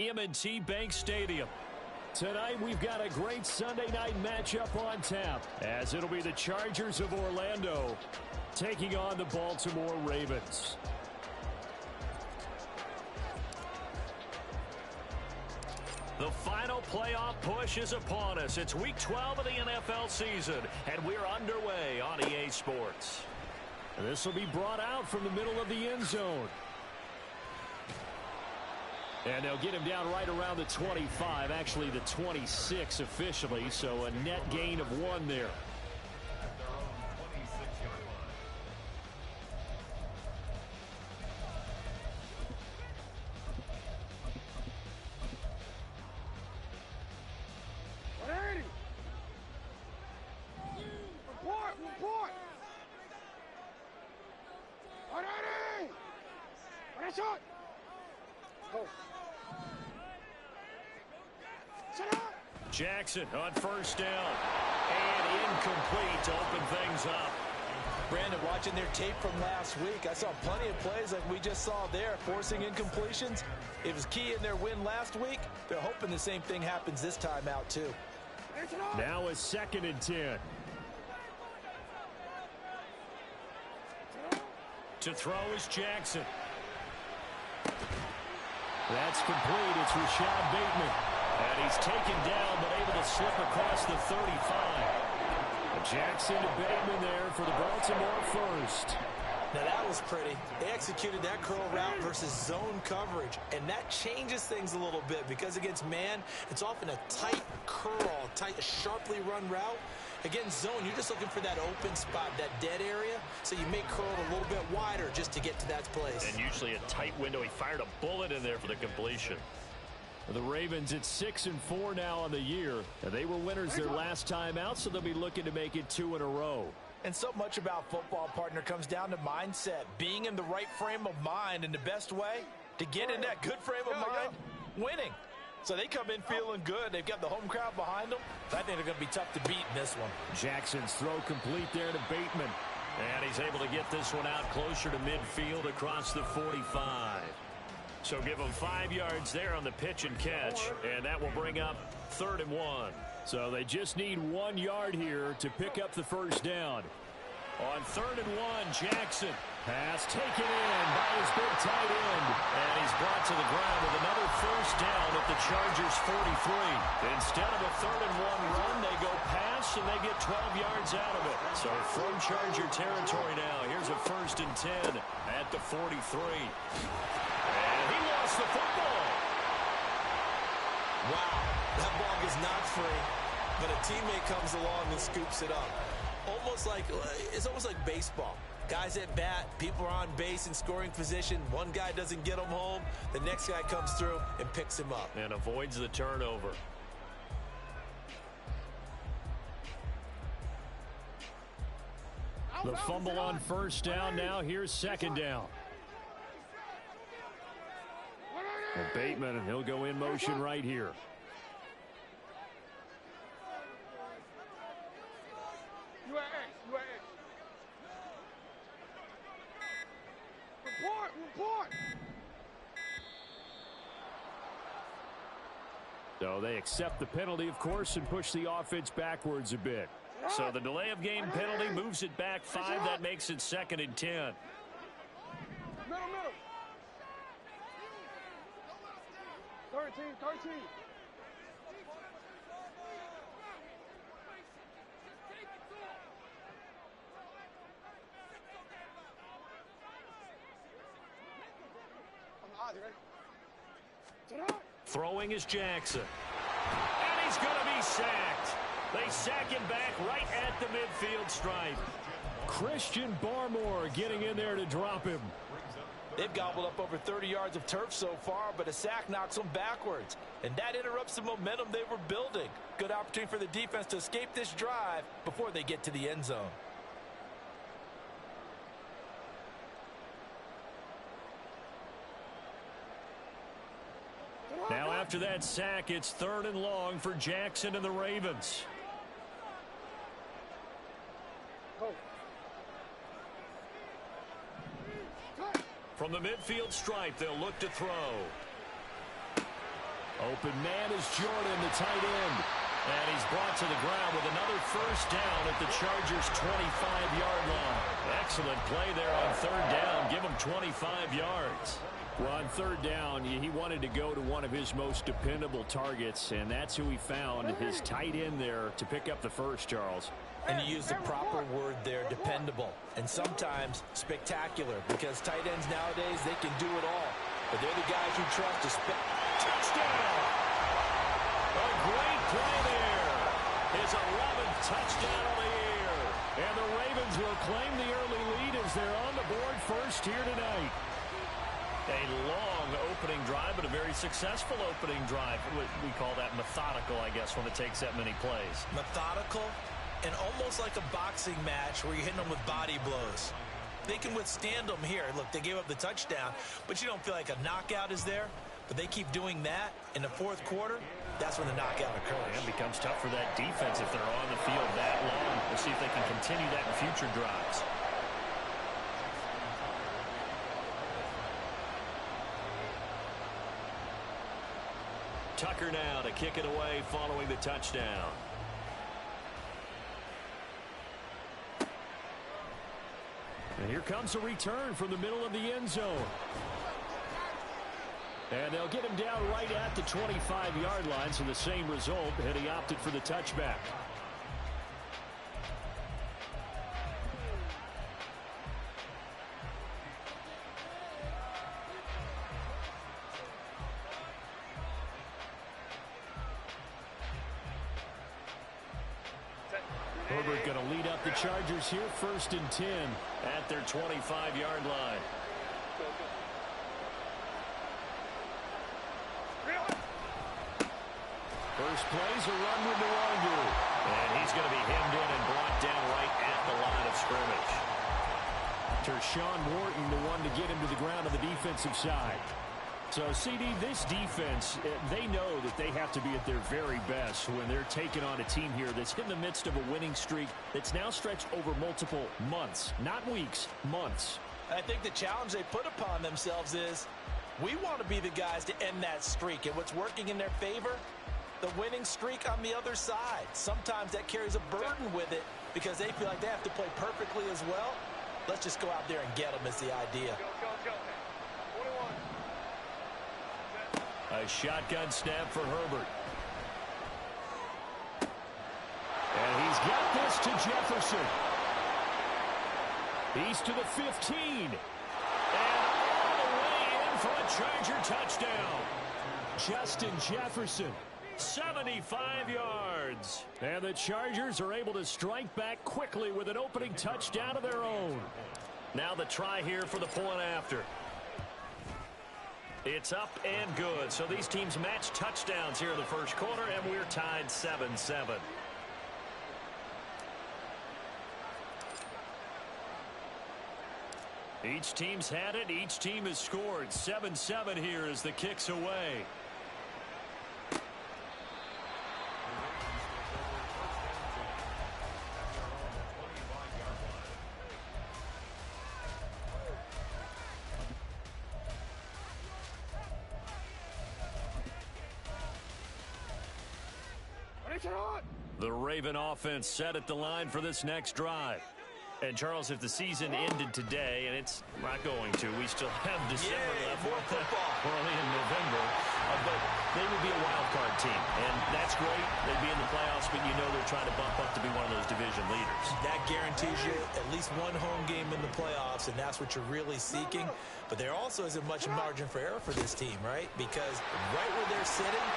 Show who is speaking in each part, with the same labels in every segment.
Speaker 1: M&T Bank Stadium. Tonight we've got a great Sunday night matchup on tap, as it'll be the Chargers of Orlando taking on the Baltimore Ravens. The final playoff push is upon us. It's Week 12 of the NFL season, and we're underway on EA Sports. This will be brought out from the middle of the end zone. And they'll get him down right around the 25, actually the 26 officially, so a net gain of 1 there. Jackson on first down, and incomplete to open things up.
Speaker 2: Brandon, watching their tape from last week, I saw plenty of plays like we just saw there, forcing incompletions. It was key in their win last week. They're hoping the same thing happens this time out, too.
Speaker 1: Now a 2nd and 10. To throw is Jackson. That's complete. It's Rashad Bateman. And he's taken down, but able to slip across the 35. Jackson to Bateman there for the Baltimore first.
Speaker 2: Now that was pretty. They executed that curl route versus zone coverage, and that changes things a little bit because against man, it's often a tight curl, a sharply run route. Against zone, you're just looking for that open spot, that dead area, so you may curl it a little bit wider just to get to that place.
Speaker 1: And usually a tight window. He fired a bullet in there for the completion. The Ravens at 6-4 now on the year. And they were winners their last time out, so they'll be looking to make it 2 in a row.
Speaker 2: And so much about football, partner, comes down to mindset. Being in the right frame of mind, and the best way to get in that good frame of mind, winning. So they come in feeling good. They've got the home crowd behind them. I think they're going to be tough to beat in this one.
Speaker 1: Jackson's throw complete there to Bateman. And he's able to get this one out closer to midfield across the 45. So give them 5 yards there on the pitch and catch, and that will bring up 3rd and 1. So they just need 1 yard here to pick up the first down. On 3rd and 1, Jackson. Pass taken in by his big tight end. And he's brought to the ground with another first down at the Chargers 43. Instead of a 3rd and 1 run, they go pass, and they get 12 yards out of it. So from Charger territory now, here's a 1st and 10 at the 43. And he lost the football.
Speaker 2: Wow, that ball is not free, but a teammate comes along and scoops it up. It's almost like baseball. Guys at bat, people are on base in scoring position. One guy doesn't get him home. The next guy comes through and picks him up.
Speaker 1: And avoids the turnover. The fumble on first down. Now here's 2nd down. Well, Bateman, he'll go in motion right here.
Speaker 3: Report.
Speaker 1: So they accept the penalty, of course, and push the offense backwards a bit. So the delay of game penalty moves it back 5. That makes it 2nd and 10.
Speaker 3: Middle. Third team.
Speaker 1: Throwing is Jackson. And he's going to be sacked. They sack him back right at the midfield stripe. Christian Barmore getting in there to drop him.
Speaker 2: They've gobbled up over 30 yards of turf so far, but a sack knocks them backwards. And that interrupts the momentum they were building. Good opportunity for the defense to escape this drive before they get to the end zone.
Speaker 1: Now after that sack, it's 3rd and long for Jackson and the Ravens. From the midfield stripe, they'll look to throw. Open man is Jordan, the tight end. And he's brought to the ground with another first down at the Chargers' 25-yard line. Excellent play there on third down. Give him 25 yards. Well, on third down, he wanted to go to one of his most dependable targets, and that's who he found, his tight end there, to pick up the first, Charles.
Speaker 2: And you used the proper word there, dependable, and sometimes spectacular, because tight ends nowadays, they can do it all. But they're the guys you trust to touchdown!
Speaker 1: A great play there. His 11th touchdown of the year. And the Ravens will claim the early lead as they're on the board first here tonight. A long opening drive, but a very successful opening drive. We call that methodical, I guess, when it takes that many plays.
Speaker 2: Methodical and almost like a boxing match where you're hitting them with body blows. They can withstand them here. Look, they gave up the touchdown, but you don't feel like a knockout is there. But they keep doing that in the fourth quarter. That's when the knockout occurs.
Speaker 1: And it becomes tough for that defense if they're on the field that long. We'll see if they can continue that in future drives. Tucker now to kick it away following the touchdown. And here comes a return from the middle of the end zone. And they'll get him down right at the 25-yard line, so the same result, and he opted for the touchback. Herbert going to lead up the Chargers here, 1st and 10 at their 25-yard line. First play's a run with Nwangu. And he's going to be hemmed in and brought down right at the line of scrimmage. Tershawn Wharton, the one to get him to the ground on the defensive side. So, CD, this defense, they know that they have to be at their very best when they're taking on a team here that's in the midst of a winning streak that's now stretched over multiple months, not weeks, months.
Speaker 2: I think the challenge they put upon themselves is we want to be the guys to end that streak. And what's working in their favor? The winning streak on the other side. Sometimes that carries a burden with it because they feel like they have to play perfectly as well. Let's just go out there and get them is the idea.
Speaker 1: A shotgun snap for Herbert. And he's got this to Jefferson. He's to the 15. And all the way in for a Charger touchdown. Justin Jefferson, 75 yards. And the Chargers are able to strike back quickly with an opening touchdown of their own. Now the try here for the point after. It's up and good. So these teams match touchdowns here in the first quarter, and we're tied 7-7. Each team's had it. Each team has scored. 7-7 here as the kick's away. The Raven offense set at the line for this next drive. And, Charles, if the season ended today, and it's not going to, we still have December left.
Speaker 2: More football.
Speaker 1: Early in November. But they would be a wild card team. And that's great. They'd be in the playoffs, but you know they're trying to bump up to be one of those division leaders.
Speaker 2: That guarantees you at least one home game in the playoffs, and that's what you're really seeking. But there also isn't much margin for error for this team, right? Because right where they're sitting,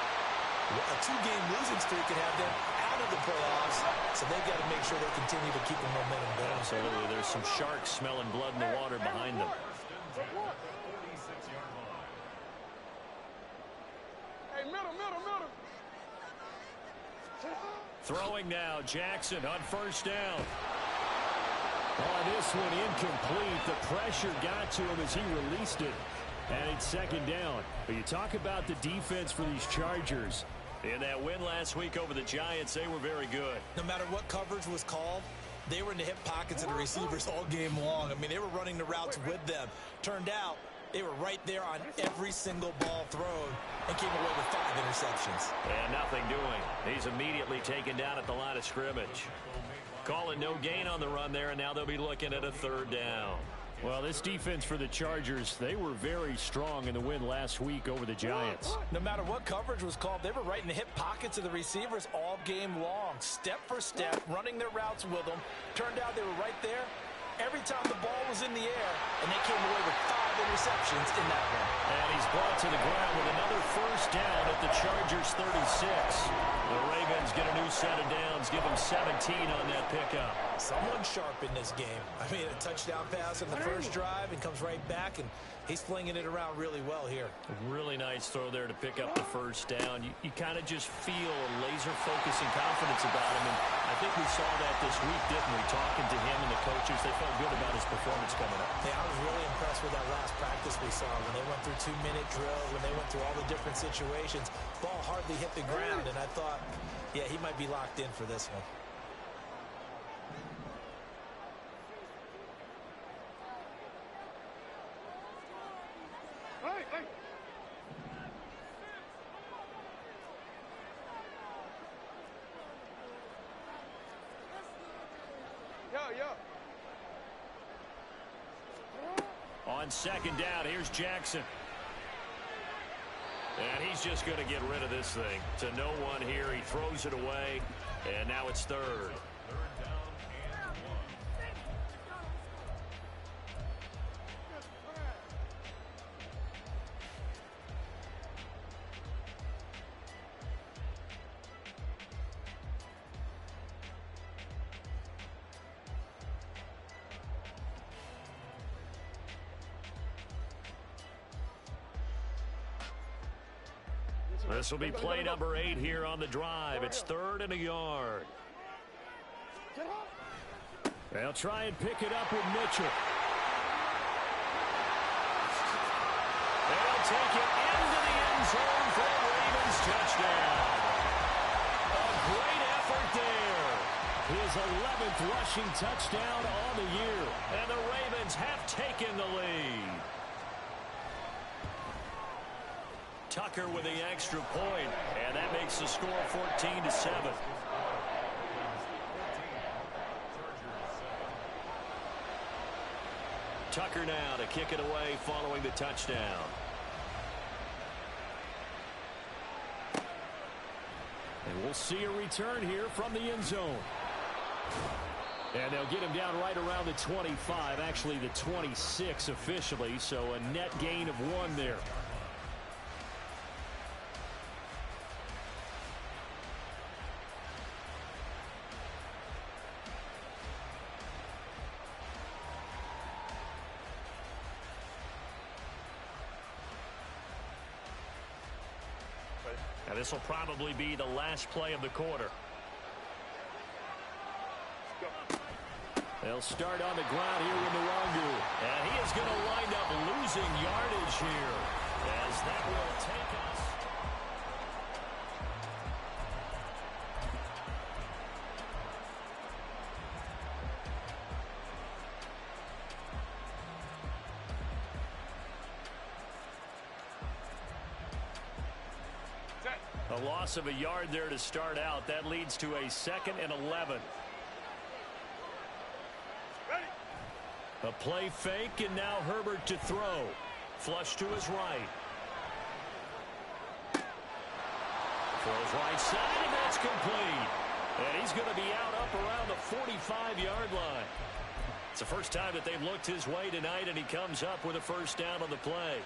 Speaker 2: a two-game losing streak could have them out of the playoffs, so they've got to make sure they continue to keep the momentum going.
Speaker 1: Absolutely. There's some sharks smelling blood in the water behind them.
Speaker 3: Hey, middle.
Speaker 1: Throwing now, Jackson on first down. Oh, this one incomplete. The pressure got to him as he released it. And it's second down. But you talk about the defense for these Chargers. In that win last week over the Giants, they were very good.
Speaker 2: No matter what coverage was called, they were in the hip pockets of the receivers all game long. I mean, they were running the routes with them. Turned out, They were right there on every single ball thrown and came away with 5 interceptions.
Speaker 1: And nothing doing. He's immediately taken down at the line of scrimmage. Calling no gain on the run there, and now they'll be looking at a 3rd down.
Speaker 4: Well, this defense for the Chargers, they were very strong in the win last week over the Giants.
Speaker 2: No matter what coverage was called, they were right in the hip pockets of the receivers all game long, step for step, running their routes with them. Turned out they were right there every time the ball was in the air, and they came away with 5 interceptions in that one.
Speaker 1: And he's brought to the ground with another 1st down at the Chargers 36. The Ravens get a new set of downs, give them 17 on that pickup.
Speaker 2: Someone sharp in this game. I mean, a touchdown pass on the first drive and comes right back, and he's flinging it around really well here.
Speaker 1: A really nice throw there to pick up the 1st down. You kind of just feel a laser focus and confidence about him, and I think we saw that this week, didn't we? Talking to him and the coaches, they felt good about his performance coming up.
Speaker 2: Yeah, I was really impressed with that last practice we saw when they went through 2-minute drills, when they went through all the different situations. Ball hardly hit the ground, and I thought, yeah, he might be locked in for this one.
Speaker 3: Hey. Yeah.
Speaker 1: On 2nd down, here's Jackson. And he's just going to get rid of this thing. To no one here, he throws it away, and now it's 3rd. This will be play number 8 here on the drive. It's 3rd and a yard.
Speaker 4: They'll try and pick it up with Mitchell.
Speaker 1: They'll take it into the end zone for the Ravens touchdown. A great effort there.
Speaker 4: His 11th rushing touchdown on the year.
Speaker 1: And the Ravens have taken the lead. Tucker with the extra point, and that makes the score 14-7. Tucker now to kick it away following the touchdown.
Speaker 4: And we'll see a return here from the end zone. And they'll get him down right around the 25, actually the 26 officially, so a net gain of 1 there.
Speaker 1: And this will probably be the last play of the quarter.
Speaker 4: They'll start on the ground here with Nwangu.
Speaker 1: And he is going to wind up losing yardage here, as that will take us. A loss of a yard there to start out. That leads to a 2nd and 11. A play fake, and now Herbert to throw. Flush to his right. Throws right side, and that's complete. And he's going to be out up around the 45-yard line. It's the first time that they've looked his way tonight, and he comes up with a 1st down on the play.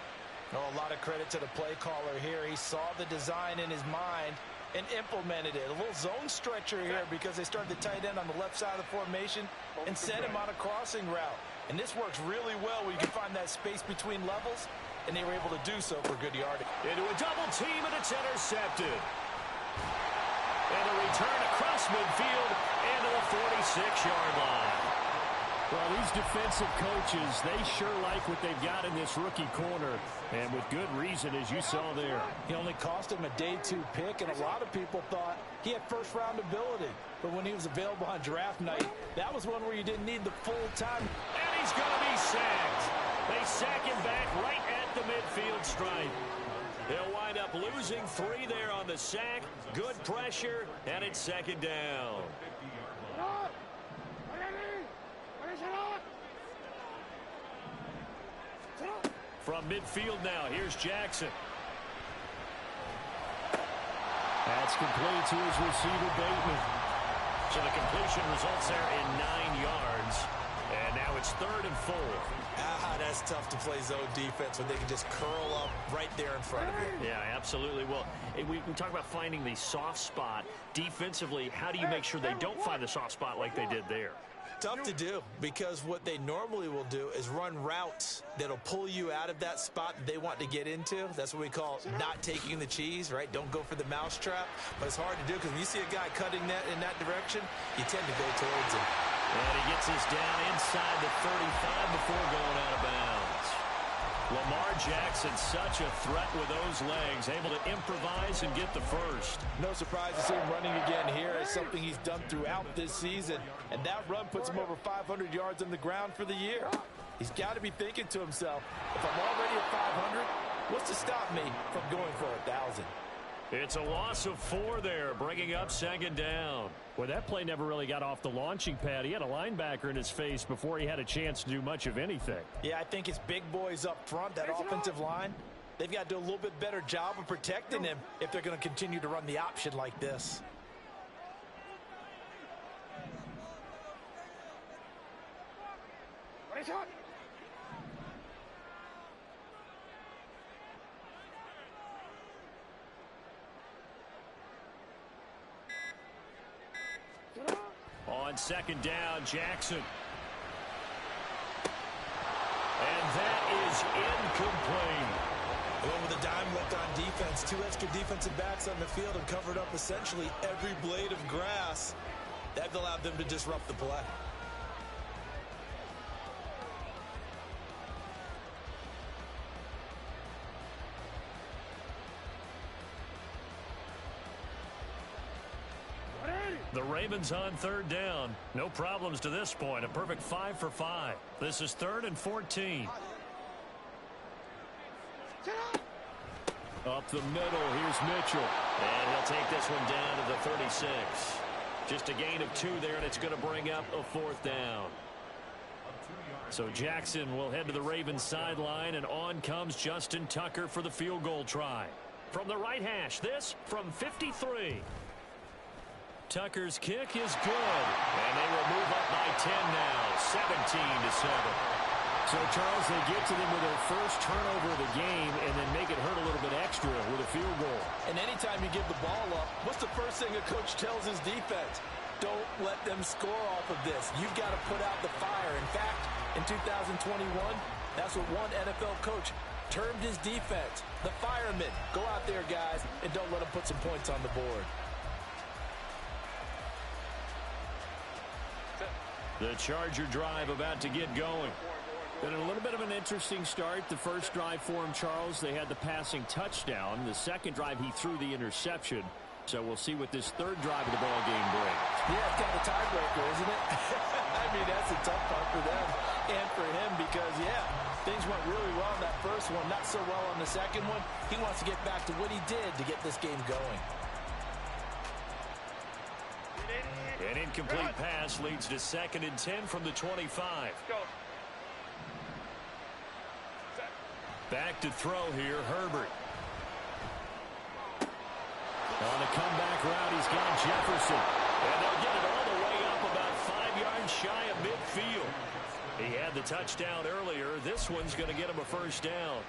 Speaker 2: Oh, a lot of credit to the play caller here. He saw the design in his mind and implemented it. A little zone stretcher here because they started the tight end on the left side of the formation and sent him on a crossing route. And this works really well where you can find that space between levels, and they were able to do so for good yardage.
Speaker 1: Into a double team, and it's intercepted. And a return across midfield into the 46-yard line.
Speaker 4: Well, these defensive coaches, they sure like what they've got in this rookie corner, and with good reason, as you saw there.
Speaker 2: He only cost him a day 2 pick, and a lot of people thought he had first-round ability. But when he was available on draft night, that was one where you didn't need the full time.
Speaker 1: And he's going to be sacked. They sack him back right at the midfield stripe. They'll wind up losing 3 there on the sack. Good pressure, and it's second down. From midfield now, here's Jackson.
Speaker 4: That's complete to his receiver, Bateman.
Speaker 1: So the completion results there in 9 yards. And now it's 3rd and 4.
Speaker 2: That's tough to play zone defense when they can just curl up right there in front of you.
Speaker 1: Yeah, absolutely. Well, we talk about finding the soft spot. Defensively, how do you make sure they don't find the soft spot like they did there?
Speaker 2: Tough to do, because what they normally will do is run routes that'll pull you out of that spot that they want to get into. That's what we call not taking the cheese, right? Don't go for the mousetrap. But it's hard to do, because when you see a guy cutting that in that direction, you tend to go towards him.
Speaker 1: And he gets this down inside the 35 before going out of bounds. Lamar Jackson, such a threat with those legs, able to improvise and get the first.
Speaker 5: No surprise to see him running again here. It's something he's done throughout this season. And that run puts him over 500 yards on the ground for the year. He's got to be thinking to himself, if I'm already at 500, what's to stop me from going for 1,000?
Speaker 1: It's a loss of 4 there, bringing up second down.
Speaker 4: Well, that play never really got off the launching pad. He had a linebacker in his face before he had a chance to do much of anything.
Speaker 5: Yeah, I think it's big boys up front, that offensive line. They've got to do a little bit better job of protecting him if they're going to continue to run the option like this.
Speaker 1: On second down, Jackson. And that is incomplete.
Speaker 2: Well, with a dime left on defense, 2 extra defensive backs on the field and covered up essentially every blade of grass. That allowed them to disrupt the play.
Speaker 1: The Ravens on third down. No problems to this point. A perfect 5 for 5. This is 3rd and 14.
Speaker 4: Up the middle, here's Mitchell.
Speaker 1: And he'll take this one down to the 36. Just a gain of 2 there, and it's going to bring up a 4th down. So Jackson will head to the Ravens sideline, and on comes Justin Tucker for the field goal try. From the right hash, this from 53. Tucker's kick is good, and they will move up by 10 now, 17-7.
Speaker 4: So, Charles, they get to them with their first turnover of the game and then make it hurt a little bit extra with a field goal.
Speaker 5: And anytime you give the ball up, what's the first thing a coach tells his defense? Don't let them score off of this. You've got to put out the fire. In fact, in 2021, that's what one NFL coach termed his defense. The firemen. Go out there, guys, and don't let them put some points on the board.
Speaker 1: The Charger drive about to get going.
Speaker 4: Been a little bit of an interesting start. The first drive for him, Charles, they had the passing touchdown. The second drive, he threw the interception. So we'll see what this third drive of the ball game brings.
Speaker 5: Yeah, it's kind of a tiebreaker, isn't it? I mean, that's a tough part for them and for him because, yeah, things went really well in that first one, not so well on the second one. He wants to get back to what he did to get this game going.
Speaker 1: An incomplete pass leads to 2nd and 10 from the 25. Back to throw here, Herbert. On the comeback route, he's got Jefferson. And they'll get it all the way up about 5 yards shy of midfield. He had the touchdown earlier. This one's going to get him a first down.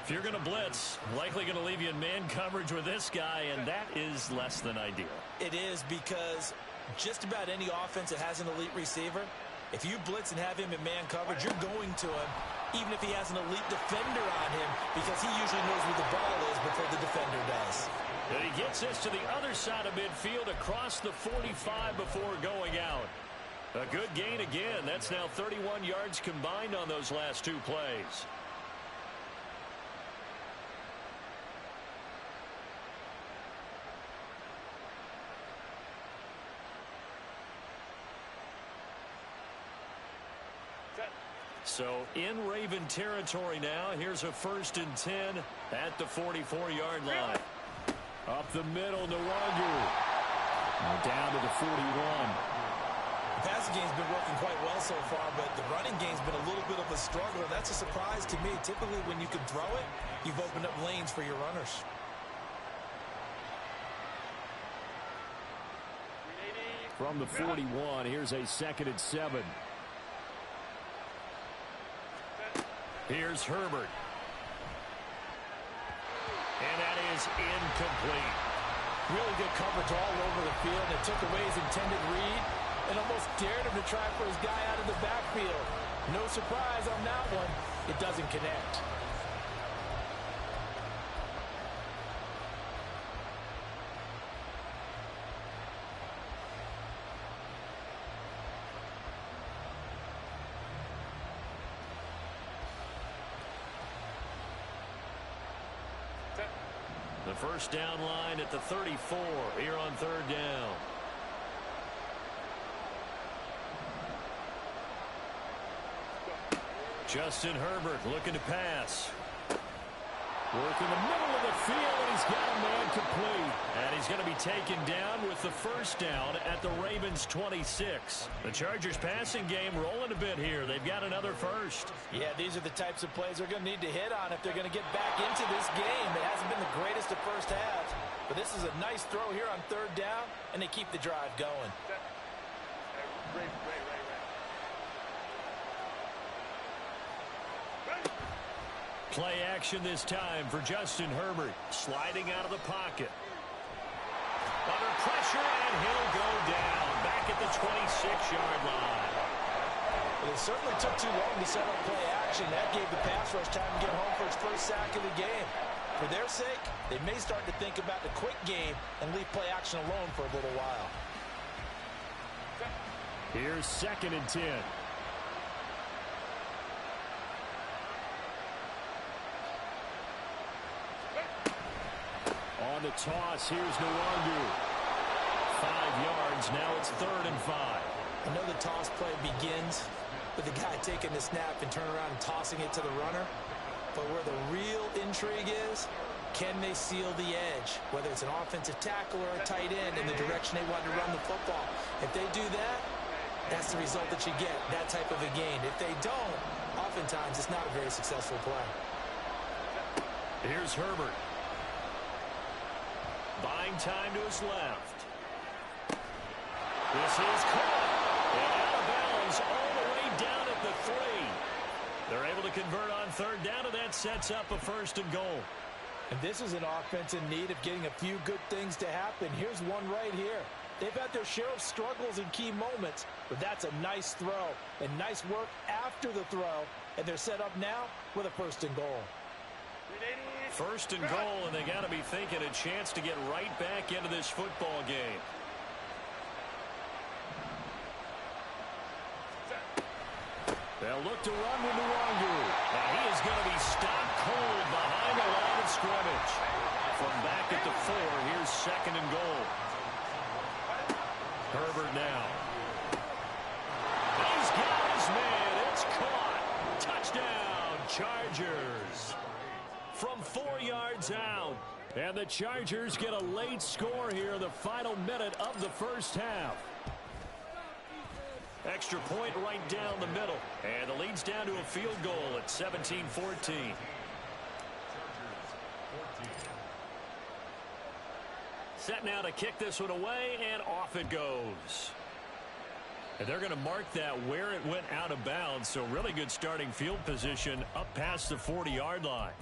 Speaker 1: If you're going to blitz, likely going to leave you in man coverage with this guy, and that is less than ideal.
Speaker 2: It is, because just about any offense that has an elite receiver, if you blitz and have him in man coverage, you're going to him, even if he has an elite defender on him, because he usually knows where the ball is before the defender does.
Speaker 1: And he gets this to the other side of midfield across the 45 before going out. A good gain again. That's now 31 yards combined on those last 2 plays. So in Raven territory now. Here's a 1st and 10 at the 44-yard line.
Speaker 4: Up the middle, Nwangu. Down to the 41.
Speaker 2: The passing game's been working quite well so far, but the running game's been a little bit of a struggle. That's a surprise to me. Typically, when you can throw it, you've opened up lanes for your runners.
Speaker 4: From the 41, here's a 2nd and 7.
Speaker 1: Here's Herbert. And that is incomplete.
Speaker 5: Really good coverage all over the field. It took away his intended read and almost dared him to try for his guy out of the backfield. No surprise on that one. It doesn't connect.
Speaker 1: The first down line at the 34 here on 3rd down. Justin Herbert looking to pass.
Speaker 4: Work in the middle of the field, and he's got a man complete.
Speaker 1: And he's going to be taken down with the 1st down at the Ravens' 26. The Chargers passing game rolling a bit here. They've got another 1st.
Speaker 5: Yeah, these are the types of plays they're going to need to hit on if they're going to get back into this game. It hasn't been the greatest of first halves, but this is a nice throw here on 3rd down, and they keep the drive going.
Speaker 1: Play action this time for Justin Herbert. Sliding out of the pocket. Under pressure, and he'll go down. Back at the 26-yard line.
Speaker 5: Well, it certainly took too long to set up play action. That gave the pass rush time to get home for his first sack of the game. For their sake, they may start to think about the quick game and leave play action alone for a little while.
Speaker 4: Here's 2nd and 10. On the toss, here's Nwangu. 5 yards, now it's 3rd and 5.
Speaker 2: I know the toss play begins with the guy taking the snap and turn around and tossing it to the runner. But where the real intrigue is, can they seal the edge? Whether it's an offensive tackle or a tight end in the direction they want to run the football. If they do that, that's the result that you get, that type of a gain. If they don't, oftentimes it's not a very successful play.
Speaker 1: Here's Herbert. Buying time to his left. This is caught. And out of bounds all the way down at the 3. They're able to convert on 3rd down, and that sets up a 1st and goal.
Speaker 5: And this is an offense in need of getting a few good things to happen. Here's one right here. They've had their share of struggles in key moments, but that's a nice throw and nice work after the throw, and they're set up now with a 1st and goal.
Speaker 1: 1st and goal, and they got to be thinking a chance to get right back into this football game. They'll look to run with Nwangu. And he is going to be stopped cold behind the line of scrimmage. From back at the 4, here's 2nd and goal. Herbert now. He's got his man. It's caught. Touchdown, Chargers. From 4 yards out. And the Chargers get a late score here in the final minute of the first half. Extra point right down the middle. And the lead's down to a field goal at 17-14. Set now to kick this one away, and off it goes. And they're going to mark that where it went out of bounds, so really good starting field position up past the 40-yard line.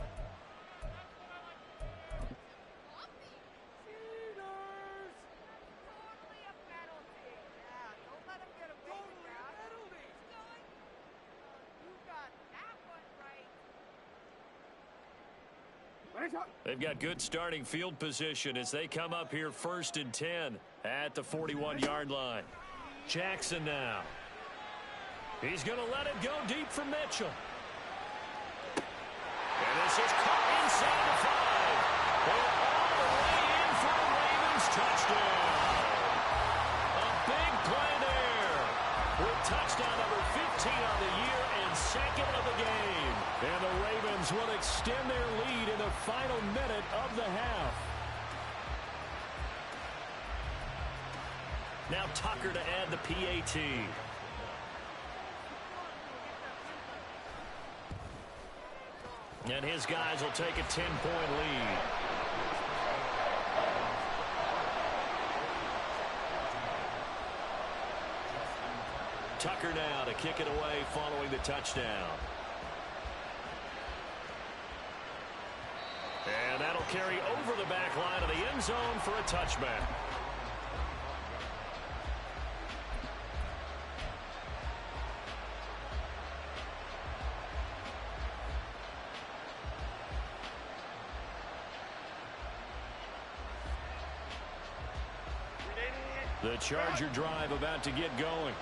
Speaker 1: They've got good starting field position as they come up here 1st and 10 at the 41-yard line. Jackson now. He's going to let it go deep for Mitchell. And this is caught inside the 5. They're all the way in for the Ravens touchdown. A big play there with touchdown number 50. on the year and second of the game.
Speaker 4: And the Ravens will extend their lead in the final minute of the half.
Speaker 1: Now Tucker to add the PAT. And his guys will take a 10-point lead. Tucker now to kick it away following the touchdown. And that'll carry over the back line of the end zone for a touchback. The Charger drive about to get going.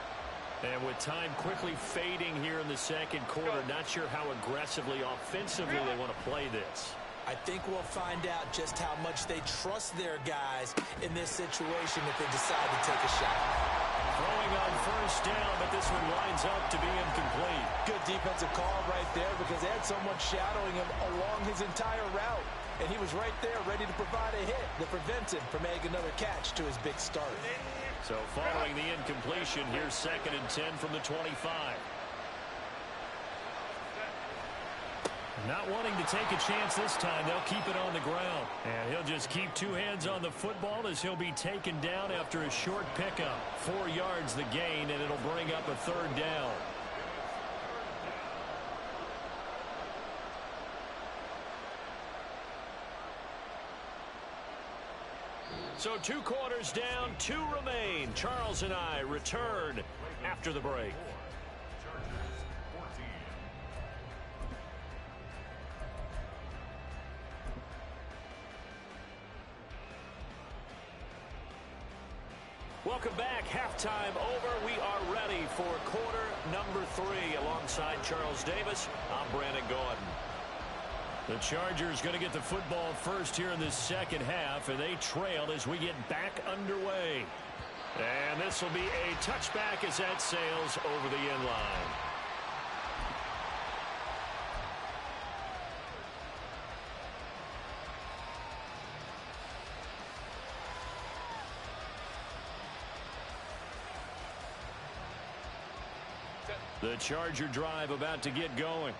Speaker 1: And with time quickly fading here in the second quarter, not sure how aggressively, offensively they want to play this.
Speaker 2: I think we'll find out just how much they trust their guys in this situation if they decide to take a shot.
Speaker 1: Throwing on first down, but this one winds up to be incomplete.
Speaker 5: Good defensive call right there because they had someone shadowing him along his entire route. And he was right there ready to provide a hit that prevents him from making another catch to his big start.
Speaker 1: So following the incompletion, here's 2nd and 10 from the 25. Not wanting to take a chance this time, they'll keep it on the ground. And he'll just keep two hands on the football as he'll be taken down after a short pickup. 4 yards the gain, and it'll bring up a 3rd down. So 2 quarters down, 2 remain. Charles and I return after the break. Welcome back. Halftime over. We are ready for quarter number 3. Alongside Charles Davis, I'm Brandon Gordon. The Chargers going to get the football first here in this second half, and they trail as we get back underway. And this will be a touchback as that sails over the end line. The Charger drive about to get going.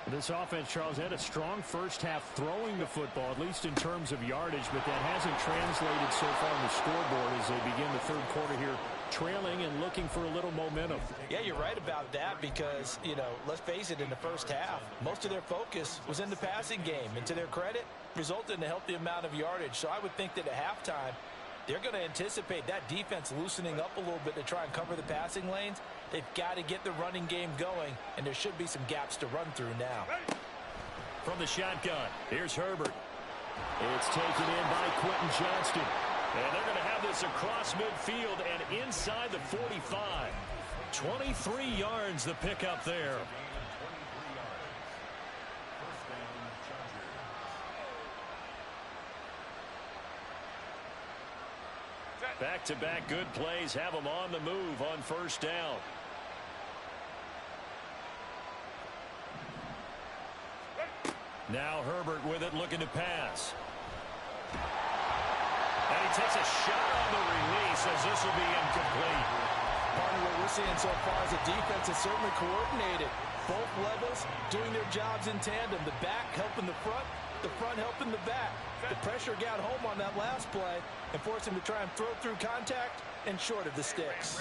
Speaker 4: This offense, Charles, had a strong first half throwing the football, at least in terms of yardage, but that hasn't translated so far on the scoreboard as they begin the third quarter here, trailing and looking for a little momentum.
Speaker 5: Yeah, you're right about that because, let's face it, in the first half, most of their focus was in the passing game. And to their credit, resulted in a healthy amount of yardage. So I would think that at halftime, they're going to anticipate that defense loosening up a little bit to try and cover the passing lanes. They've got to get the running game going, and there should be some gaps to run through now.
Speaker 1: From the shotgun, here's Herbert. It's taken in by Quentin Johnston. And they're going to have this across midfield and inside the 45. 23 yards the pickup there. Back-to-back good plays have them on the move on first down. Now Herbert with it, looking to pass. And he takes a shot on the release as this will be incomplete.
Speaker 5: Part of what we're seeing so far is the defense is certainly coordinated. Both levels doing their jobs in tandem. The back helping the front helping the back. The pressure got home on that last play and forced him to try and throw through contact and short of the sticks.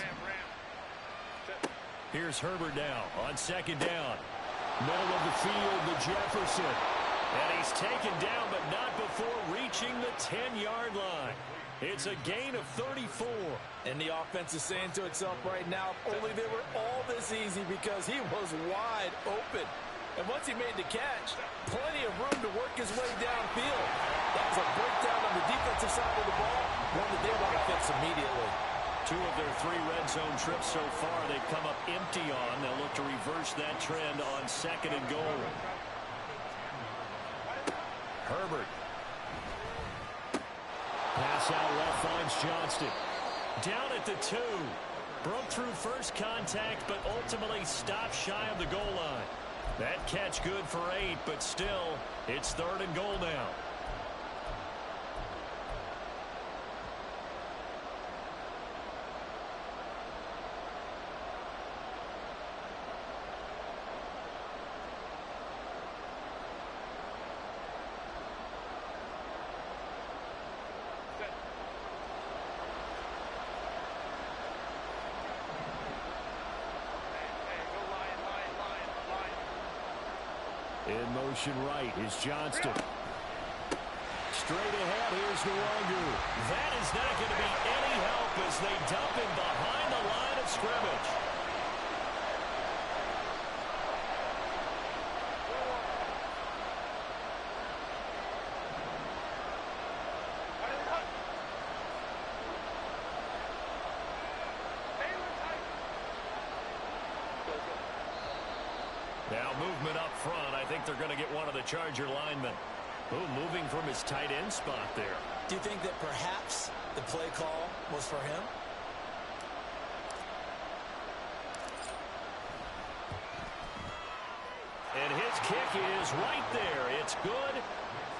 Speaker 1: Here's Herbert now on second down. Middle of the field to Jefferson. And he's taken down, but not before reaching the 10-yard line. It's a gain of 34.
Speaker 5: And the offense is saying to itself right now, only they were all this easy because he was wide open. And once he made the catch, plenty of room to work his way downfield. That was a breakdown on the defensive side of the ball, one that they want to fix immediately.
Speaker 1: 2 of their 3 red zone trips so far they've come up empty on. They'll look to reverse that trend on second and goal. Herbert. Pass out left finds Johnston. Down at the 2. Broke through first contact, but ultimately stopped shy of the goal line. That catch good for 8, but still, it's 3rd and goal now.
Speaker 4: In motion right is Johnston. Straight ahead, here's Nwangu.
Speaker 1: That is not going to be any help as they dump him behind the line of scrimmage. Now movement up front. I think they're going to get one of the Charger linemen. Ooh, moving from his tight end spot there.
Speaker 2: Do you think that perhaps the play call was for him?
Speaker 1: And his kick is right there. It's good.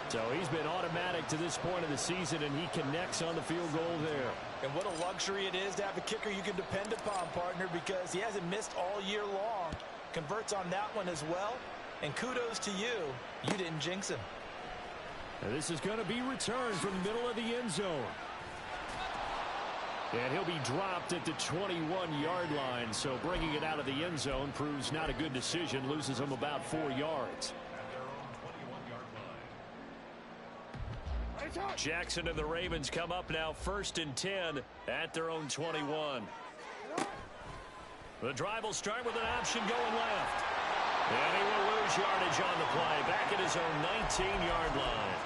Speaker 4: So he's been automatic to this point of the season, and he connects on the field goal there.
Speaker 2: And what a luxury it is to have a kicker you can depend upon, partner, because he hasn't missed all year long. Converts on that one as well. And kudos to you. You didn't jinx him.
Speaker 4: And this is going to be returned from the middle of the end zone. And he'll be dropped at the 21-yard line. So bringing it out of the end zone proves not a good decision. Loses him about 4 yards.
Speaker 1: Jackson and the Ravens come up now 1st and 10 at their own 21. The drive will start with an option going left. And he will lose yardage on the play. Back at his own 19-yard line.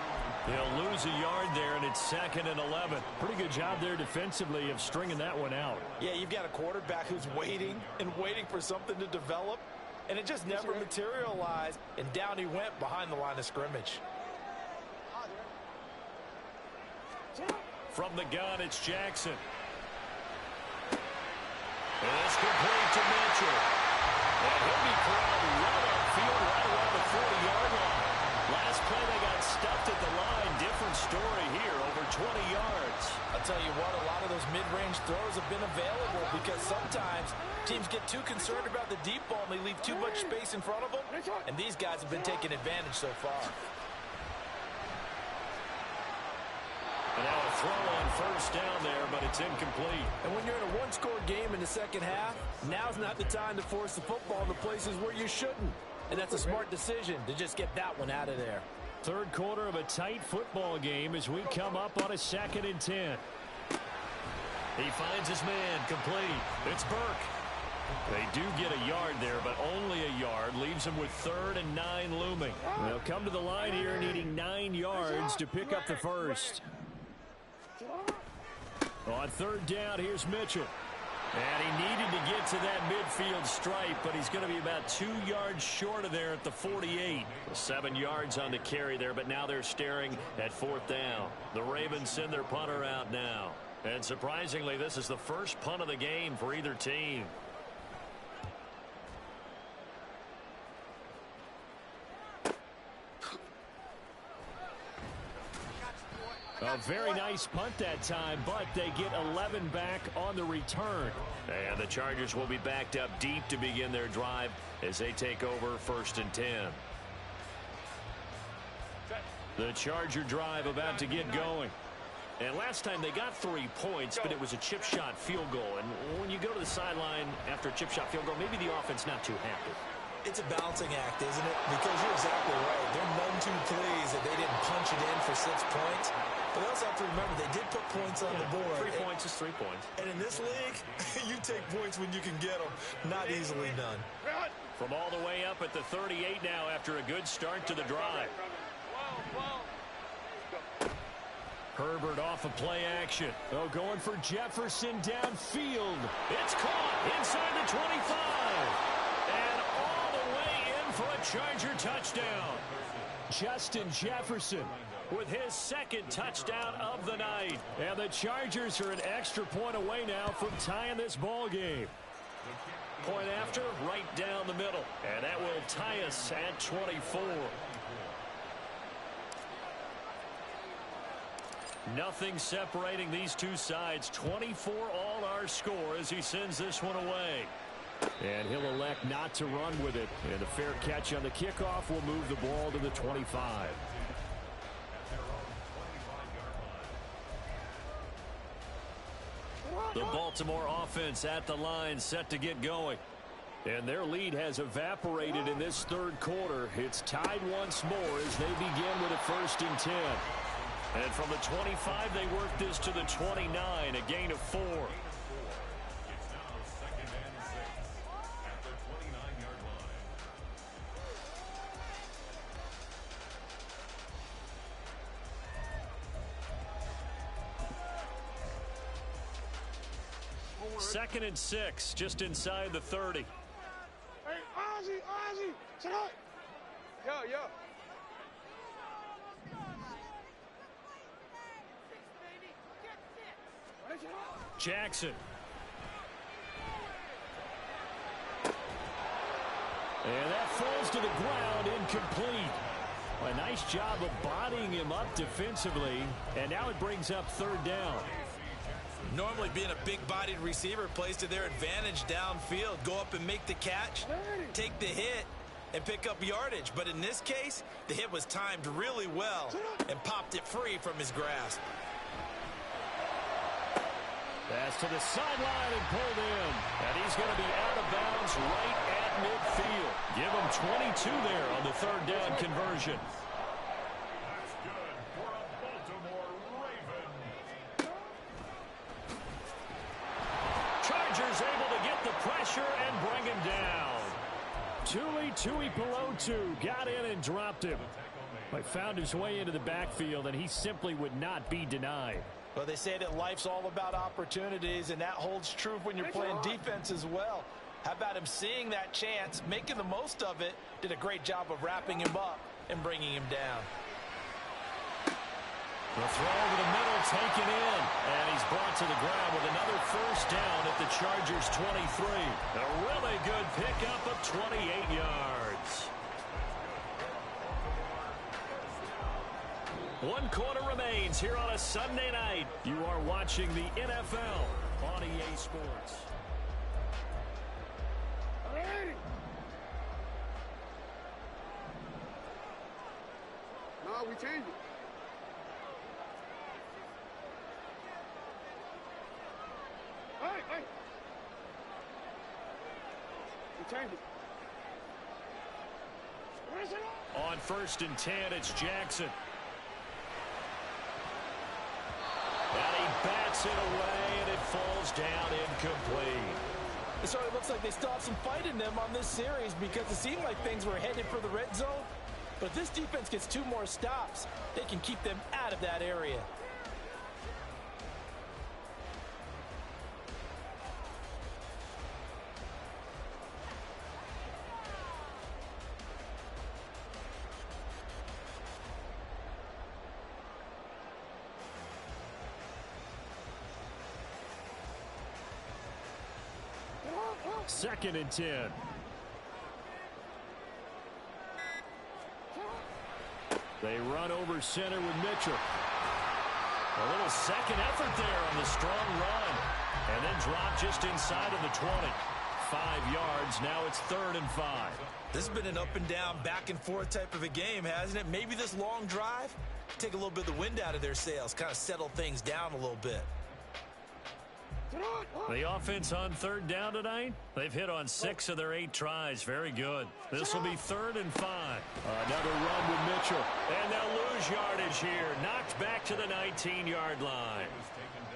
Speaker 1: They'll lose a yard there, and it's 2nd and 11.
Speaker 4: Pretty good job there defensively of stringing that one out.
Speaker 2: Yeah, you've got a quarterback who's waiting and waiting for something to develop, and it just never materialized, and down he went behind the line of scrimmage.
Speaker 1: From the gun, it's Jackson. And it's complete to Mitchell. And he'll be corralled right upfield, right around the 40-yard line. Last play, they got stuffed at the line. Different story here, over 20 yards.
Speaker 2: I'll tell you what, a lot of those mid-range throws have been available because sometimes teams get too concerned about the deep ball and they leave too much space in front of them. And these guys have been taking advantage so far.
Speaker 1: And now a throw on 1st down there, but it's incomplete.
Speaker 5: And when you're in a one-score game in the second half, now's not the time to force the football in the places where you shouldn't. And that's a smart decision to just get that one out of there.
Speaker 4: 3rd quarter of a tight football game as we come up on a 2nd and 10.
Speaker 1: He finds his man, complete. It's Burke. They do get a yard there, but only a yard. Leaves them with 3rd and 9 looming.
Speaker 4: They'll come to the line here needing 9 yards to pick up the first. On 3rd down, here's Mitchell.
Speaker 1: And he needed to get to that midfield stripe, but he's going to be about 2 yards short of there at the 48. 7 yards on the carry there, but now they're staring at 4th down. The Ravens send their punter out now. And surprisingly, this is the first punt of the game for either team.
Speaker 4: A very nice punt that time, but they get 11 back on the return.
Speaker 1: And the Chargers will be backed up deep to begin their drive as they take over 1st and 10. The Charger drive about to get going. And last time they got 3 points, but it was a chip shot field goal. And when you go to the sideline after a chip shot field goal, maybe the offense not too happy.
Speaker 2: It's a balancing act, isn't it? Because you're exactly right. They're none too pleased that they didn't punch it in for 6 points. But they also have to remember they did put points on the board.
Speaker 1: 3 points is 3 points.
Speaker 2: And in this league, you take points when you can get them. Not easily done.
Speaker 1: From all the way up at the 38 now after a good start to the drive. Herbert off of play action.
Speaker 4: Oh, going for Jefferson downfield.
Speaker 1: It's caught inside the 25. And all the way in for a Charger touchdown.
Speaker 4: Justin Jefferson with his second touchdown of the night. And the Chargers are an extra point away now from tying this ball game. Point after, right down the middle. And that will tie us at 24. Nothing separating these two sides. 24 all our score as he sends this one away. And he'll elect not to run with it. And a fair catch on the kickoff will move the ball to the 25. The Baltimore offense at the line, set to get going. And their lead has evaporated in this third quarter. It's tied once more as they begin with a 1st and 10. And from the 25, they work this to the 29, a gain of 4. Second and 6, just inside the 30.
Speaker 3: Hey, Ozzie, check out. Yeah.
Speaker 4: Jackson. And that falls to the ground, incomplete. A nice job of bodying him up defensively, and now it brings up 3rd down.
Speaker 2: Normally being a big-bodied receiver plays to their advantage downfield. Go up and make the catch, take the hit, and pick up yardage. But in this case, the hit was timed really well and popped it free from his grasp.
Speaker 4: Pass to the sideline and pulled in. And he's going to be out of bounds right at midfield. Give him 22 there on the 3rd down conversion. Chargers able to get the pressure and bring him down. Tuipulotu got in and dropped him. But found his way into the backfield, and he simply would not be denied.
Speaker 5: Well, they say that life's all about opportunities, and that holds true when you're playing defense as well. How about him seeing that chance, making the most of it, did a great job of wrapping him up and bringing him down.
Speaker 4: The throw over the middle taken in, and he's brought to the ground with another 1st down at the Chargers 23. A really good pickup of 28 yards. 1 quarter remains here on a Sunday night. You are watching the NFL on EA Sports.
Speaker 3: No, we changed it. Hey. We changed it.
Speaker 4: On 1st and 10, it's Jackson. And he bats it away, and it falls down incomplete.
Speaker 5: It sort of looks like they still have some fight in them on this series because it seemed like things were headed for the red zone. But if this defense gets 2 more stops, they can keep them out of that area.
Speaker 4: Second and 10. They run over center with Mitchell. A little second effort there on the strong run. And then drop just inside of the 20. 5 yards. Now it's 3rd and 5.
Speaker 2: This has been an up and down, back and forth type of a game, hasn't it? Maybe this long drive, take a little bit of the wind out of their sails, kind of settle things down a little bit.
Speaker 4: The offense on 3rd down tonight, they've hit on 6 of their 8 tries. Very good. This will be 3rd and 5. Another run with Mitchell. And they'll lose yardage here. Knocked back to the 19-yard line.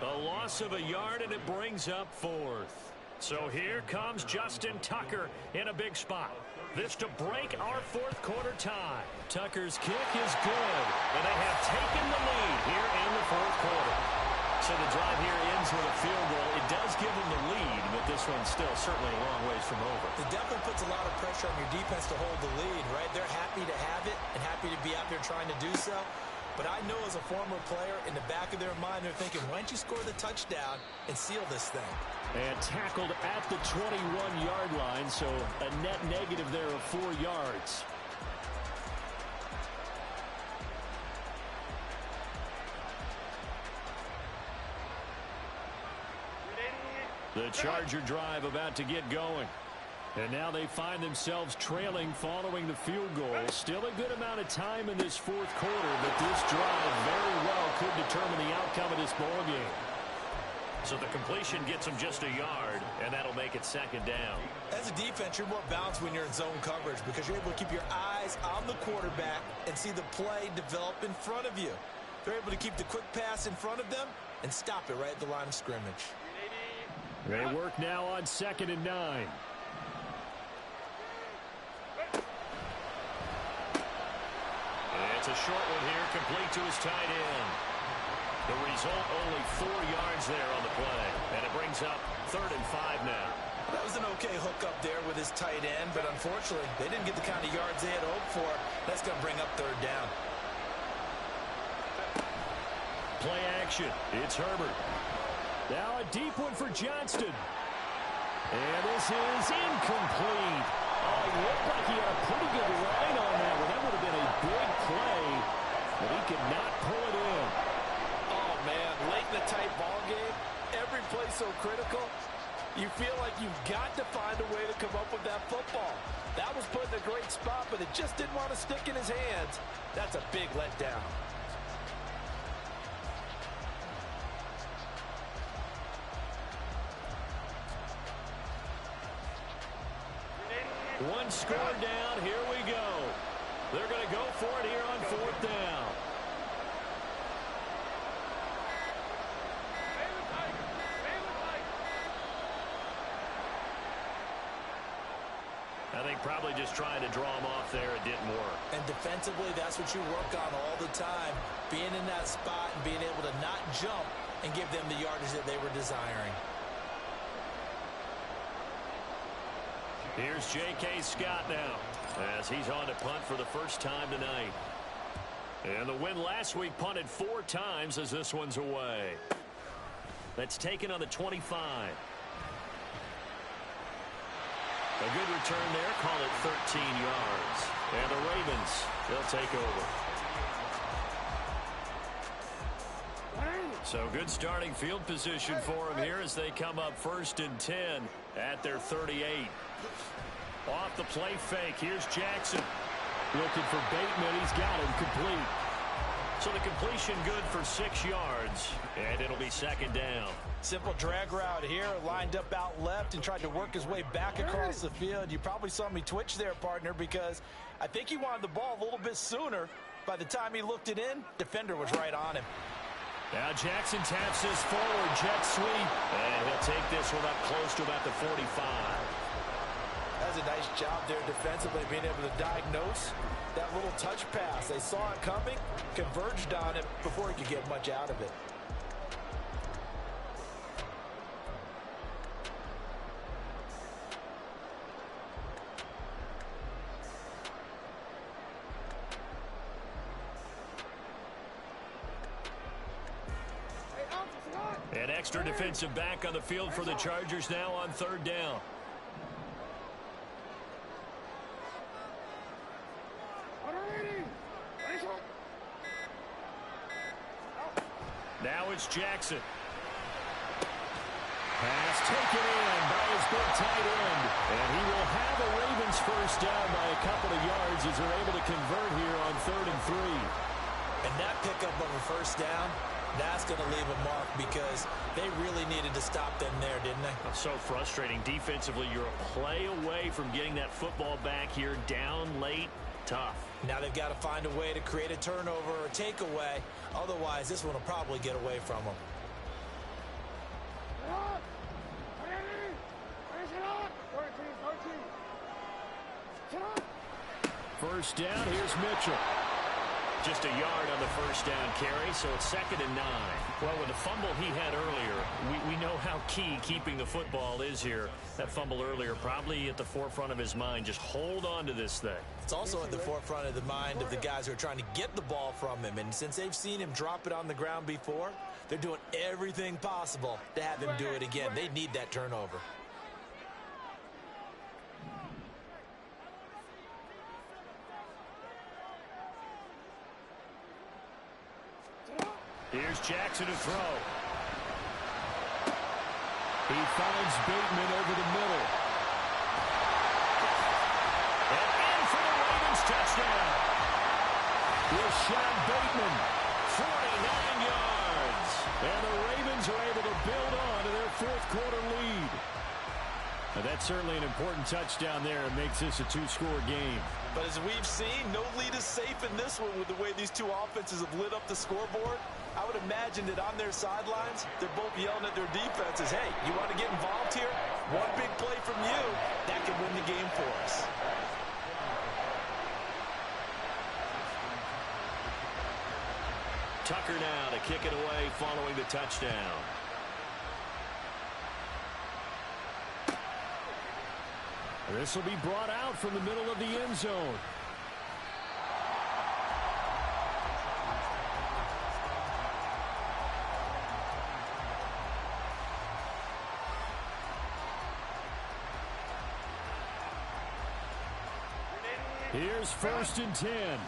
Speaker 4: A loss of a yard, and it brings up 4th. So here comes Justin Tucker in a big spot. This to break our 4th quarter tie. Tucker's kick is good, and they have taken the lead here in the 4th quarter. So the drive here ends with a field goal. It does give them the lead, but this one's still certainly a long ways from over.
Speaker 2: It definitely puts a lot of pressure on your defense to hold the lead, right? They're happy to have it and happy to be out there trying to do so. But I know as a former player, in the back of their mind, they're thinking, why don't you score the touchdown and seal this thing?
Speaker 4: And tackled at the 21-yard line, so a net negative there of 4 yards. The Charger drive about to get going. And now they find themselves trailing following the field goal. Still a good amount of time in this fourth quarter, but this drive very well could determine the outcome of this ball game.
Speaker 1: So the completion gets them just a yard, and that'll make it second down.
Speaker 2: As a defense, you're more balanced when you're in zone coverage because you're able to keep your eyes on the quarterback and see the play develop in front of you. They're able to keep the quick pass in front of them and stop it right at the line of scrimmage.
Speaker 4: They work now on 2nd and 9.
Speaker 1: It's a short one here, complete to his tight end. The result, only 4 yards there on the play. And it brings up 3rd and 5 now.
Speaker 2: That was an okay hookup there with his tight end, but unfortunately, they didn't get the kind of yards they had hoped for. That's going to bring up 3rd down.
Speaker 4: Play action. It's Herbert. Now a deep one for Johnston. And this is incomplete. Oh, he looked like he had a pretty good line on that one. That would have been a big play, but he could not pull it in.
Speaker 5: Oh, man, late in the tight ball game, every play so critical, you feel like you've got to find a way to come up with that football. That was put in a great spot, but it just didn't want to stick in his hands. That's a big letdown.
Speaker 4: One score down. Here we go. They're going to go for it here on 4th down.
Speaker 1: I think probably just trying to draw him off there. It didn't work.
Speaker 2: And defensively, that's what you work on all the time. Being in that spot and being able to not jump and give them the yardage that they were desiring.
Speaker 1: Here's J.K. Scott now as he's on to punt for the first time tonight. And the win last week punted 4 times as this one's away. That's taken on the 25. A good return there. Call it 13 yards. And the Ravens, they'll take over. So good starting field position for them here as they come up 1st and 10 at their 38. Off the play fake. Here's Jackson.
Speaker 4: Looking for Bateman. He's got him complete.
Speaker 1: So the completion good for 6 yards, and it'll be 2nd down.
Speaker 2: Simple drag route here, lined up out left and tried to work his way back across the field. You probably saw me twitch there, partner, because I think he wanted the ball a little bit sooner. By the time he looked it in, defender was right on him.
Speaker 1: Now Jackson taps this forward, jet sweep, and he'll take this one up close to about the 45.
Speaker 2: That's a nice job there defensively, being able to diagnose that little touch pass. They saw it coming, converged on it before he could get much out of it.
Speaker 1: An extra defensive back on the field for the Chargers now on 3rd down. Now it's Jackson.
Speaker 4: Pass taken in by his big tight end. And he will have a Ravens first down by a couple of yards as they're able to convert here on 3rd and 3.
Speaker 2: And that pickup of a first down, that's going to leave a mark because they really needed to stop them there, didn't they?
Speaker 1: So frustrating. Defensively, you're a play away from getting that football back here down late. Tough.
Speaker 2: Now they've got to find a way to create a turnover or a takeaway. Otherwise, this one will probably get away from them.
Speaker 4: First down, here's Mitchell.
Speaker 1: Just a yard on the first down carry, so it's 2nd and 9. Well, with the fumble he had earlier, we know how key keeping the football is here. That fumble earlier probably at the forefront of his mind. Just hold on to this thing.
Speaker 2: It's also at the forefront of the mind of the guys who are trying to get the ball from him. And since they've seen him drop it on the ground before, they're doing everything possible to have him do it again. They need that turnover.
Speaker 1: Here's Jackson to throw.
Speaker 4: He finds Bateman over the middle.
Speaker 1: And in for the Ravens touchdown.
Speaker 4: Rashad Bateman.
Speaker 1: 49 yards.
Speaker 4: And the Ravens are able to build on to their fourth quarter lead. Now that's certainly an important touchdown there. It makes this a two-score game.
Speaker 5: But as we've seen, no lead is safe in this one with the way these two offenses have lit up the scoreboard. I would imagine that on their sidelines, they're both yelling at their defenses, hey, you want to get involved here? One big play from you, that could win the game for us.
Speaker 1: Tucker now to kick it away following the touchdown.
Speaker 4: This will be brought out from the middle of the end zone. Here's 1st and 10.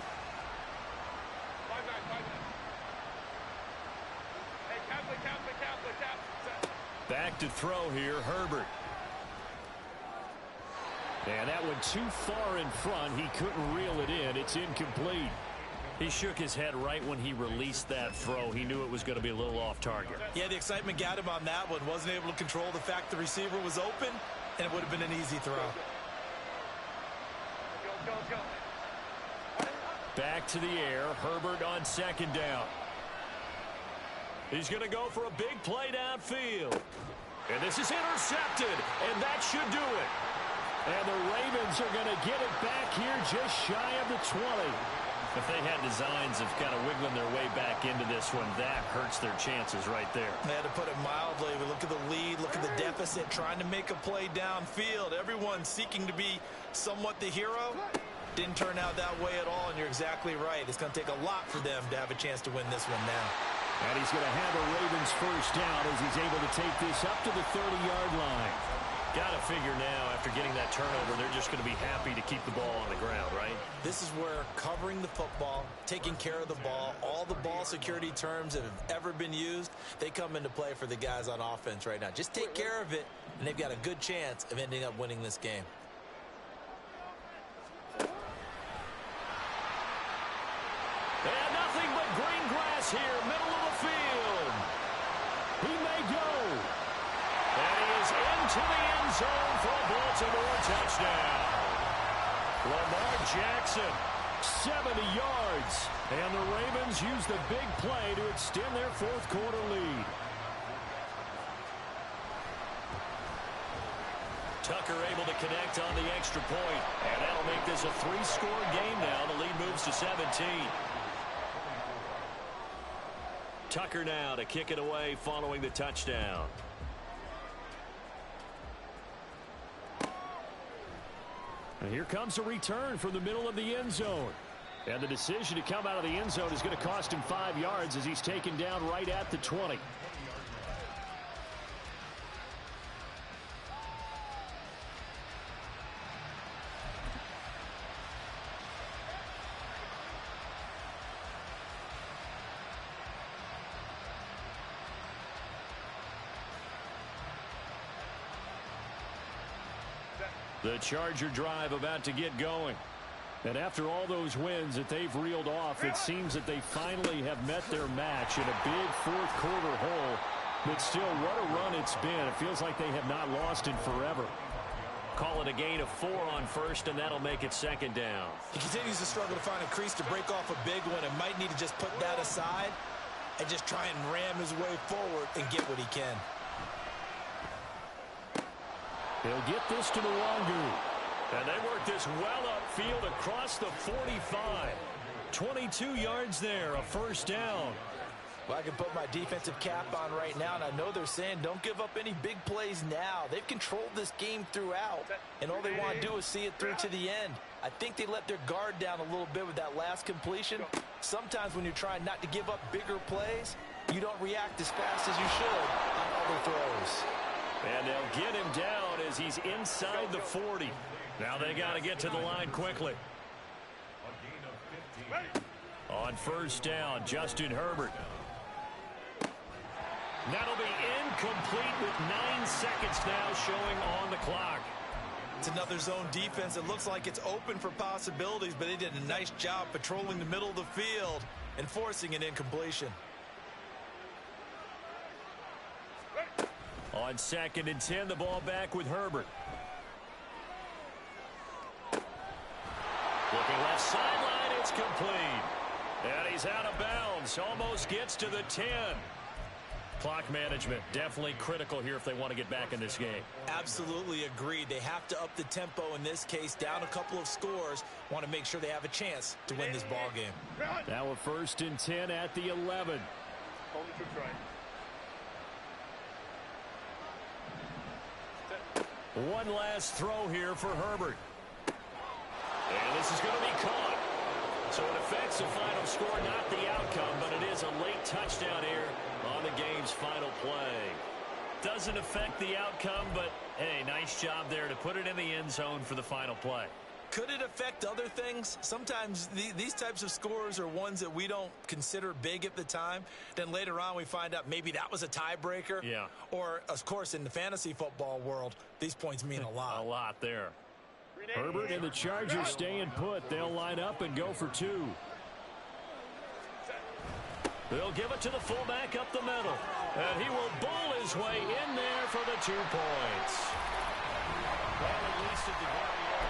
Speaker 1: Back to throw here, Herbert.
Speaker 4: And that went too far in front. He couldn't reel it in. It's incomplete.
Speaker 1: He shook his head right when he released that throw. He knew it was going to be a little off target.
Speaker 2: Yeah, the excitement got him on that one. Wasn't able to control the fact the receiver was open, and it would have been an easy throw.
Speaker 1: Back to the air. Herbert on 2nd down. He's going to go for a big play downfield. And this is intercepted, and that should do it.
Speaker 4: And the Ravens are going to get it back here just shy of the 20.
Speaker 1: If they had designs of kind of wiggling their way back into this one, that hurts their chances right there.
Speaker 2: They had to put it mildly. We look at the lead, look at the deficit, trying to make a play downfield. Everyone seeking to be somewhat the hero. Didn't turn out that way at all, and you're exactly right. It's going to take a lot for them to have a chance to win this one now.
Speaker 4: And he's going to have a Ravens 1st down as he's able to take this up to the 30-yard line.
Speaker 1: Got to figure now, after getting that turnover, they're just going to be happy to keep the ball on the ground, right?
Speaker 2: This is where covering the football, taking care of the ball, all the ball security terms that have ever been used, they come into play for the guys on offense right now. Just take care of it, and they've got a good chance of ending up winning this game.
Speaker 1: And nothing but green grass here, middle of the field.
Speaker 4: He may go.
Speaker 1: And he is into the end zone for a Baltimore touchdown. Lamar Jackson,
Speaker 4: 70 yards. And the Ravens use the big play to extend their fourth quarter lead.
Speaker 1: Tucker able to connect on the extra point. And that'll make this a 3-score game now. The lead moves to 17. Tucker now to kick it away following the touchdown.
Speaker 4: And here comes a return from the middle of the end zone. And the decision to come out of the end zone is going to cost him 5 yards as he's taken down right at the 20. The Charger drive about to get going. And after all those wins that they've reeled off, it seems that they finally have met their match in a big fourth quarter hole. But still, what a run it's been. It feels like they have not lost in forever.
Speaker 1: Call it a gain of 4 on 1st, and that'll make it 2nd down.
Speaker 2: He continues to struggle to find a crease to break off a big one and might need to just put that aside and just try and ram his way forward and get what he can.
Speaker 4: He'll get this to Nwangu.
Speaker 1: And they work this well upfield across the 45. 22 yards there, a 1st down.
Speaker 5: Well, I can put my defensive cap on right now, and I know they're saying don't give up any big plays now. They've controlled this game throughout, and all they want to do is see it through to the end. I think they let their guard down a little bit with that last completion. Sometimes when you're trying not to give up bigger plays, you don't react as fast as you should on other throws.
Speaker 4: And they'll get him down as he's inside the 40. Now they got to get to the line quickly. On first down, Justin Herbert. That'll be incomplete with 9 seconds now showing on the clock.
Speaker 2: It's another zone defense. It looks like it's open for possibilities, but they did a nice job patrolling the middle of the field and forcing an incompletion.
Speaker 4: On 2nd and 10, the ball back with Herbert. Looking left sideline, it's complete. And he's out of bounds, almost gets to the 10. Clock management, definitely critical here if they want to get back in this game.
Speaker 2: Absolutely agreed. They have to up the tempo in this case, down a couple of scores. Want to make sure they have a chance to win this ball game.
Speaker 4: Now a 1st and 10 at the 11. One last throw here for Herbert. And this is going to be caught. So it affects the final score, not the outcome, but it is a late touchdown here on the game's final play. Doesn't affect the outcome, but, hey, nice job there to put it in the end zone for the final play.
Speaker 2: Could it affect other things? Sometimes these types of scores are ones that we don't consider big at the time. Then later on we find out maybe that was a tiebreaker.
Speaker 4: Yeah.
Speaker 2: Or, of course, in the fantasy football world, these points mean a lot.
Speaker 4: A lot there. Herbert and the Chargers staying put. They'll line up and go for 2. They'll give it to the fullback up the middle. And he will bowl his way in there for the 2 points. Well, at least at the very end.